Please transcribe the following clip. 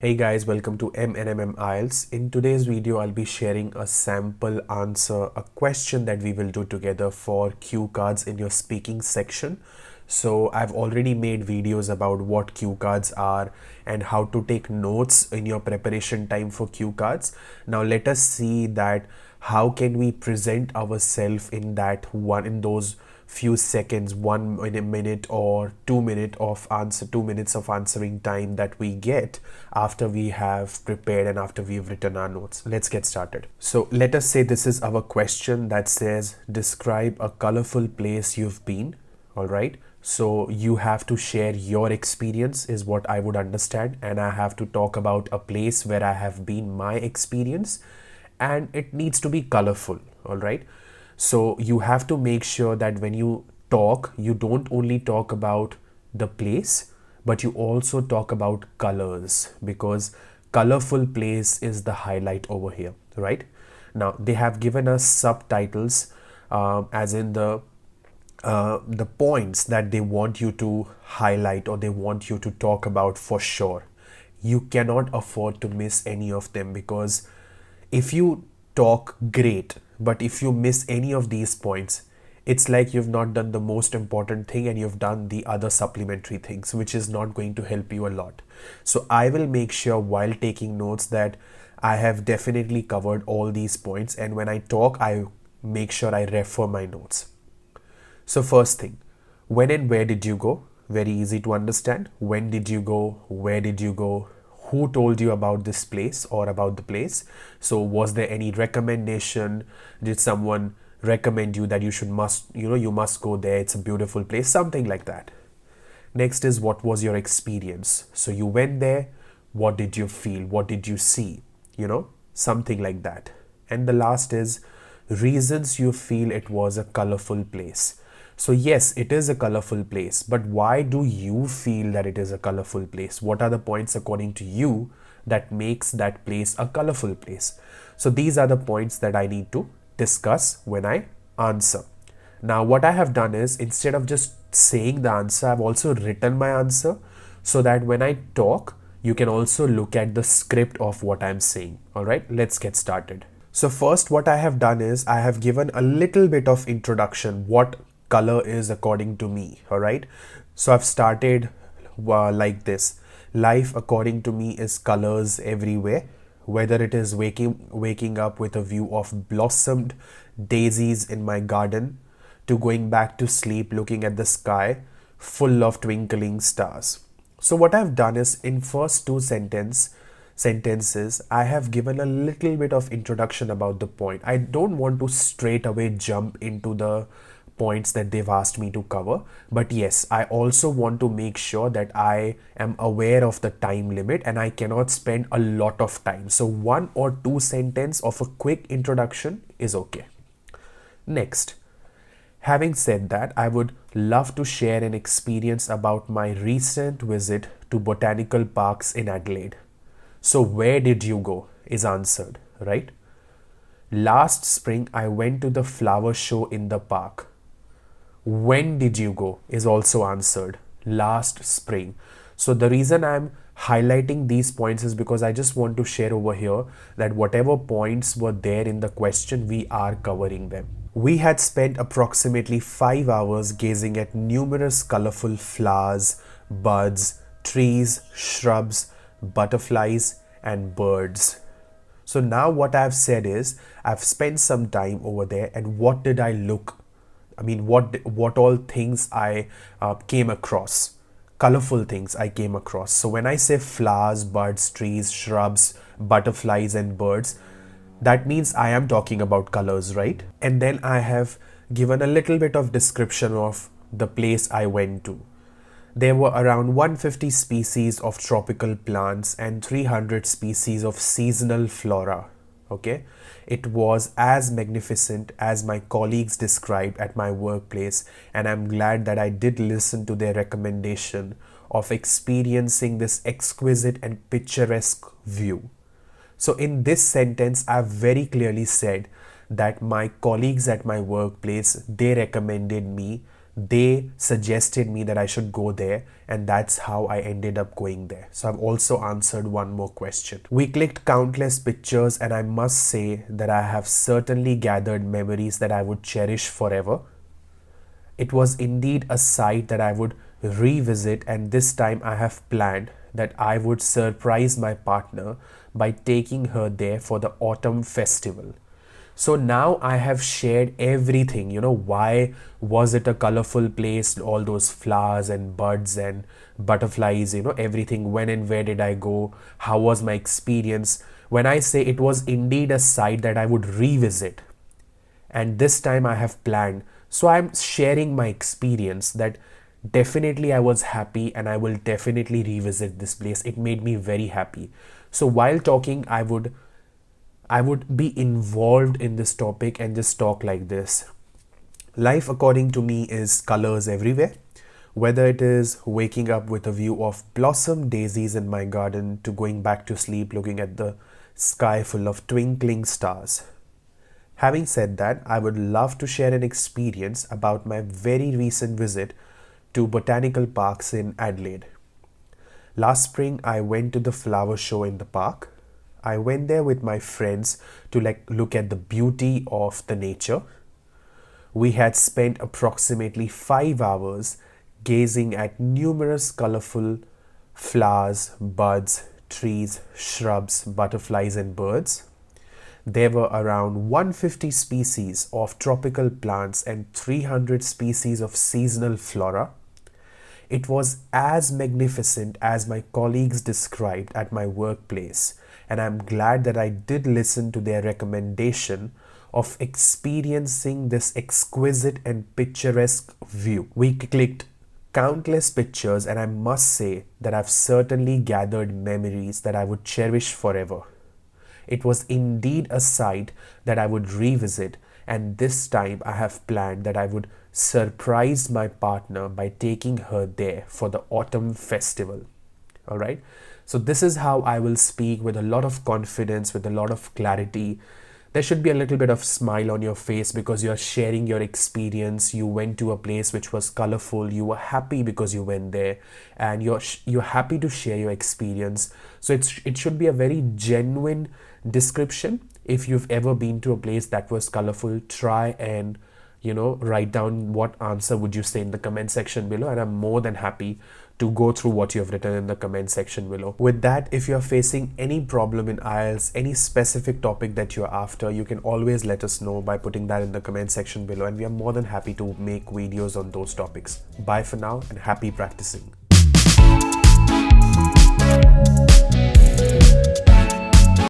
Hey guys, welcome to MNMM IELTS. In today's video, I'll be sharing a sample answer, a question that we will do together for cue cards in your speaking section. So I've already made videos about what cue cards are and how to take notes in your preparation time for cue cards. Now let us see that how can we present ourselves in those few seconds, 1 minute or 2 minutes of answering time that we get after we have prepared and after we've written our notes. Let's get started. So let us say this is our question that says, describe a colorful place you've been. All right. So you have to share your experience is what I would understand. And I have to talk about a place where I have been, my experience, and it needs to be colorful. All right. So you have to make sure that when you talk, you don't only talk about the place, but you also talk about colors, because colorful place is the highlight over here, right? Now they have given us subtitles, as in the points that they want you to highlight or they want you to talk about for sure. You cannot afford to miss any of them, because if you talk great, but if you miss any of these points, it's like you've not done the most important thing and you've done the other supplementary things, which is not going to help you a lot. So I will make sure while taking notes that I have definitely covered all these points, and when I talk, I make sure I refer my notes. So first thing, when and where did you go? Very easy to understand. When did you go? Where did you go? Who told you about this place or about the place? So was there any recommendation? Did someone recommend you that you must go there? It's a beautiful place, something like that. Next is, what was your experience? So you went there, what did you feel? What did you see? Something like that. And the last is reasons you feel it was a colorful place. So yes, it is a colorful place, but why do you feel that it is a colorful place? What are the points according to you that makes that place a colorful place? So these are the points that I need to discuss when I answer. Now what I have done is, instead of just saying the answer, I've also written my answer so that when I talk, you can also look at the script of what I'm saying. All right, let's get started. So first, what I have done is I have given a little bit of introduction, what color is according to me. All right, so I've started like this. Life according to me is colors everywhere, whether it is waking up with a view of blossomed daisies in my garden, to going back to sleep looking at the sky full of twinkling stars. So what I've done is, in first two sentences, I have given a little bit of introduction about the point. I don't want to straight away jump into the points that they've asked me to cover, but yes, I also want to make sure that I am aware of the time limit and I cannot spend a lot of time. So one or two sentences of a quick introduction is okay. Next, having said that, I would love to share an experience about my recent visit to botanical parks in Adelaide. So where did you go is answered, right? Last spring, I went to the flower show in the park. When did you go is also answered, last spring. So the reason I'm highlighting these points is because I just want to share over here that whatever points were there in the question, we are covering them. We had spent approximately 5 hours gazing at numerous colorful flowers, buds, trees, shrubs, butterflies, and birds. So now what I've said is, I've spent some time over there, and what did I look? I mean, what all things I came across? Colorful things I came across. So when I say flowers, buds, trees, shrubs, butterflies, and birds, that means I am talking about colors, right? And then I have given a little bit of description of the place I went to. There were around 150 species of tropical plants and 300 species of seasonal flora. Okay, it was as magnificent as my colleagues described at my workplace, and I'm glad that I did listen to their recommendation of experiencing this exquisite and picturesque view. So in this sentence, I've very clearly said that my colleagues at my workplace, they recommended me they suggested me that I should go there, and that's how I ended up going there. So I've also answered one more question. We clicked countless pictures, and I must say that I have certainly gathered memories that I would cherish forever. It was indeed a sight that I would revisit, and this time I have planned that I would surprise my partner by taking her there for the autumn festival. So now I have shared everything, why was it a colorful place, all those flowers and buds and butterflies, everything, when and where did I go, how was my experience. When I say it was indeed a sight that I would revisit, and this time I have planned. So I'm sharing my experience that definitely I was happy and I will definitely revisit this place. It made me very happy. So while talking, I would be involved in this topic and just talk like this. Life, according to me, is colors everywhere. Whether it is waking up with a view of blossom daisies in my garden to going back to sleep looking at the sky full of twinkling stars. Having said that, I would love to share an experience about my very recent visit to botanical parks in Adelaide. Last spring, I went to the flower show in the park. I went there with my friends to look at the beauty of the nature. We had spent approximately 5 hours gazing at numerous colorful flowers, buds, trees, shrubs, butterflies, and birds. There were around 150 species of tropical plants and 300 species of seasonal flora. It was as magnificent as my colleagues described at my workplace, and I'm glad that I did listen to their recommendation of experiencing this exquisite and picturesque view. We clicked countless pictures, and I must say that I've certainly gathered memories that I would cherish forever. It was indeed a sight that I would revisit, and this time I have planned that I would surprise my partner by taking her there for the autumn festival. All right. So this is how I will speak, with a lot of confidence, with a lot of clarity. There should be a little bit of smile on your face because you're sharing your experience. You went to a place which was colorful. You were happy because you went there, and you're happy to share your experience. So it should be a very genuine description. If you've ever been to a place that was colorful, try and write down what answer would you say in the comment section below, and I'm more than happy to go through what you have written in the comment section below. With that, if you're facing any problem in IELTS, any specific topic that you're after, you can always let us know by putting that in the comment section below, and we are more than happy to make videos on those topics. Bye for now, and happy practicing.